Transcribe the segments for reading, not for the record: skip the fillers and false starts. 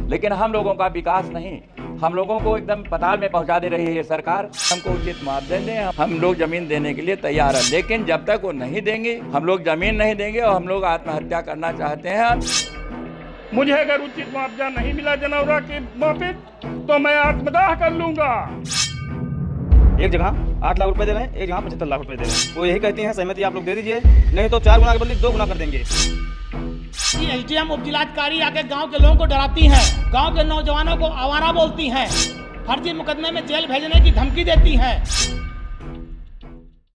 लेकिन हम लोगों का विकास नहीं। हम लोगों को एकदम पताल में पहुंचा दे रही है ये सरकार। हमको उचित मुआवजा दें, हम लोग जमीन देने के लिए तैयार हैं, लेकिन जब तक वो नहीं देंगे, हम लोग जमीन नहीं देंगे और हम लोग आत्महत्या करना चाहते हैं। मुझे अगर उचित मुआवजा नहीं मिला जनौरा के मौके तो मैं आत्मदाह कर लूंगा। एक जगह 8 लाख रुपए दे रहे हैं, एक जगह 75 लाख रुपए दे रहे हैं। वो यही कहती हैं सहमति आप लोग दे दीजिए, नहीं तो 4 गुना के बदले 2 गुना कर देंगे। एसडीएम उपजिलाधिकारी आके गांव के लोगों को डराती हैं, गांव के नौजवानों को आवारा बोलती हैं, फर्जी मुकदमे में जेल भेजने की धमकी देती हैं।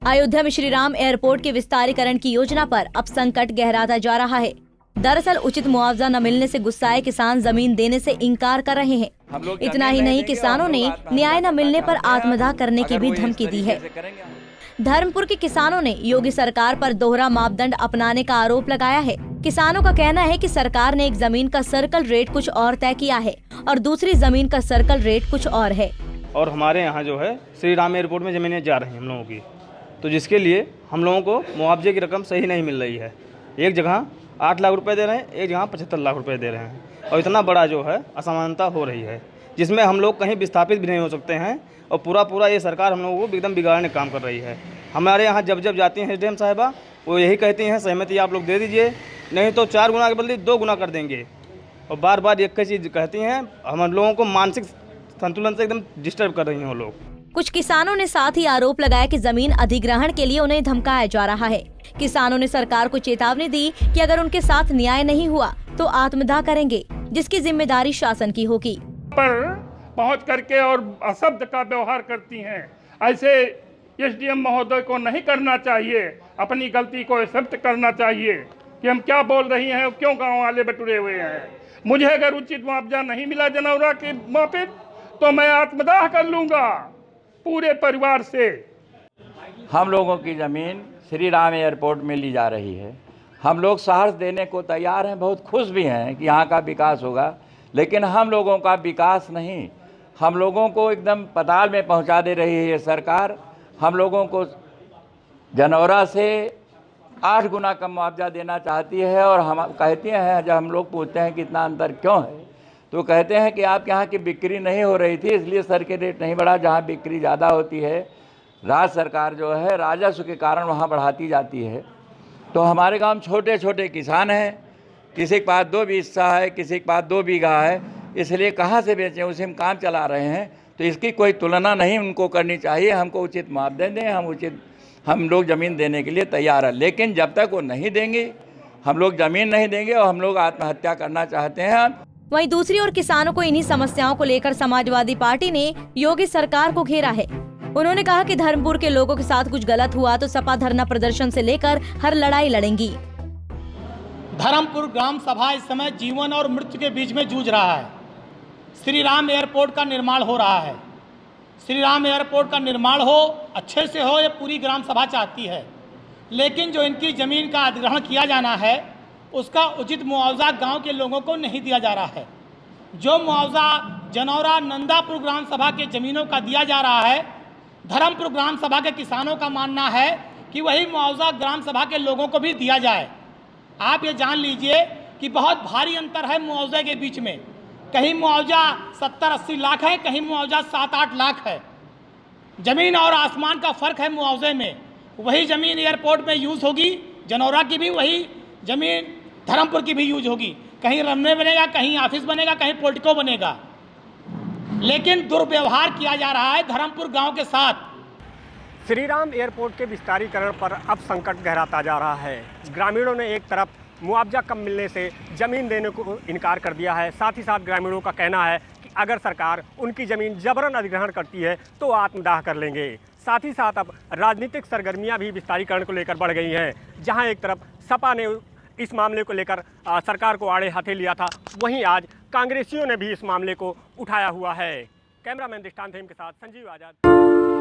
अयोध्या में श्री राम एयरपोर्ट के विस्तारीकरण की योजना पर अब संकट गहराता जा रहा है। दरअसल उचित मुआवजा न मिलने से गुस्साए किसान जमीन देने से इनकार कर रहे हैं। इतना ही नहीं, किसानों ने न्याय न मिलने पर आत्मदाह करने की भी धमकी दी है। धर्मपुर के किसानों ने योगी सरकार पर दोहरा मापदंड अपनाने का आरोप लगाया है। किसानों का कहना है कि सरकार ने एक जमीन का सर्कल रेट कुछ और तय किया है और दूसरी जमीन का सर्कल रेट कुछ और है। और हमारे यहाँ जो है श्री राम एयरपोर्ट में जमीनें जा रही हैं हम लोगों की, तो जिसके लिए हम लोगों को मुआवजे की रकम सही नहीं मिल रही है। एक जगह 8 लाख रुपए दे रहे हैं, एक जगह 75 लाख रुपए दे रहे हैं, और इतना बड़ा जो है असमानता हो रही है, जिसमें हम लोग कहीं विस्थापित भी नहीं हो सकते हैं। और पूरा ये सरकार हम लोगों को एकदम बिगाड़ने काम कर रही है। हमारे यहाँ जब जाती हैं एसडीएम साहिबा, वो यही कहती हैं सहमति आप लोग दे दीजिए, नहीं तो 4 गुना के बदले 2 गुना कर देंगे। और बार बार एक चीज़ कहती हैं, हम लोगों को मानसिक संतुलन से एकदम डिस्टर्ब कर रही हैं वो लोग। कुछ किसानों ने साथ ही आरोप लगाया कि जमीन अधिग्रहण के लिए उन्हें धमकाया जा रहा है। किसानों ने सरकार को चेतावनी दी कि अगर उनके साथ न्याय नहीं हुआ तो आत्मदाह करेंगे, जिसकी जिम्मेदारी शासन की होगी। पर पहुंच करके और अशब्द का व्यवहार करती हैं, ऐसे एसडीएम महोदय को नहीं करना चाहिए। अपनी गलती को एक्सेप्ट करना चाहिए कि हम क्या बोल रही हैं, क्यों गाँव वाले बटुरे हुए हैं। मुझे अगर उचित मुआवजा नहीं मिला जनौरा के मौके तो मैं आत्मदाह कर लूंगा पूरे परिवार से। हम लोगों की ज़मीन श्री राम एयरपोर्ट में ली जा रही है। हम लोग साहस देने को तैयार हैं, बहुत खुश भी हैं कि यहाँ का विकास होगा, लेकिन हम लोगों का विकास नहीं। हम लोगों को एकदम पताल में पहुँचा दे रही है ये सरकार। हम लोगों को जनौरा से 8 गुना का मुआवजा देना चाहती है, और हम कहते हैं, जब हम लोग पूछते हैं कि इतना अंतर क्यों है, तो कहते हैं कि आप यहाँ की बिक्री नहीं हो रही थी, इसलिए सर के रेट नहीं बढ़ा। जहाँ बिक्री ज़्यादा होती है, राज्य सरकार जो है राजस्व के कारण वहाँ बढ़ाती जाती है। तो हमारे गांव में छोटे छोटे किसान हैं, किसी के पास 2 हिस्सा है, किसी के पास 2 बीघा है, इसलिए कहाँ से बेचें, उसी में काम चला रहे हैं। तो इसकी कोई तुलना नहीं उनको करनी चाहिए। हमको उचित मुआवजा दें, हम लोग ज़मीन देने के लिए तैयार हैं, लेकिन जब तक वो नहीं देंगे, हम लोग ज़मीन नहीं देंगे और हम लोग आत्महत्या करना चाहते हैं। वहीं दूसरी ओर किसानों को इन्हीं समस्याओं को लेकर समाजवादी पार्टी ने योगी सरकार को घेरा है। उन्होंने कहा कि धर्मपुर के लोगों के साथ कुछ गलत हुआ तो सपा धरना प्रदर्शन से लेकर हर लड़ाई लड़ेंगी। धर्मपुर ग्राम सभा इस समय जीवन और मृत्यु के बीच में जूझ रहा है। श्री राम एयरपोर्ट का निर्माण हो रहा है। श्री राम एयरपोर्ट का निर्माण हो, अच्छे से हो, ये पूरी ग्राम सभा चाहती है। लेकिन जो इनकी ज़मीन का अधिग्रहण किया जाना है, उसका उचित मुआवजा गांव के लोगों को नहीं दिया जा रहा है। जो मुआवजा जनौरा नंदापुर ग्राम सभा के ज़मीनों का दिया जा रहा है, धर्मपुर ग्राम सभा के किसानों का मानना है कि वही मुआवजा ग्राम सभा के लोगों को भी दिया जाए। आप ये जान लीजिए कि बहुत भारी अंतर है मुआवजे के बीच में। कहीं मुआवजा 70-80 लाख है, कहीं मुआवजा 7-8 लाख है। ज़मीन और आसमान का फ़र्क है मुआवजे में। वही ज़मीन एयरपोर्ट में यूज़ होगी, जनौरा की भी वही ज़मीन धर्मपुर की भी यूज होगी। कहीं रनवे बनेगा, कहीं ऑफिस बनेगा, कहीं पोर्टिको बनेगा, लेकिन दुर्व्यवहार किया जा रहा है धर्मपुर गांव के साथ। श्री राम एयरपोर्ट के विस्तारीकरण पर अब संकट गहराता जा रहा है। ग्रामीणों ने एक तरफ मुआवजा कम मिलने से ज़मीन देने को इनकार कर दिया है, साथ ही साथ ग्रामीणों का कहना है कि अगर सरकार उनकी ज़मीन जबरन अधिग्रहण करती है तो आत्मदाह कर लेंगे। साथ ही साथ अब राजनीतिक सरगर्मियां भी विस्तारीकरण को लेकर बढ़ गई हैं। जहां एक तरफ सपा ने इस मामले को लेकर सरकार को आड़े हाथे लिया था, वहीं आज कांग्रेसियों ने भी इस मामले को उठाया हुआ है। कैमरामैन दृष्टांत हेम के साथ संजीव आजाद।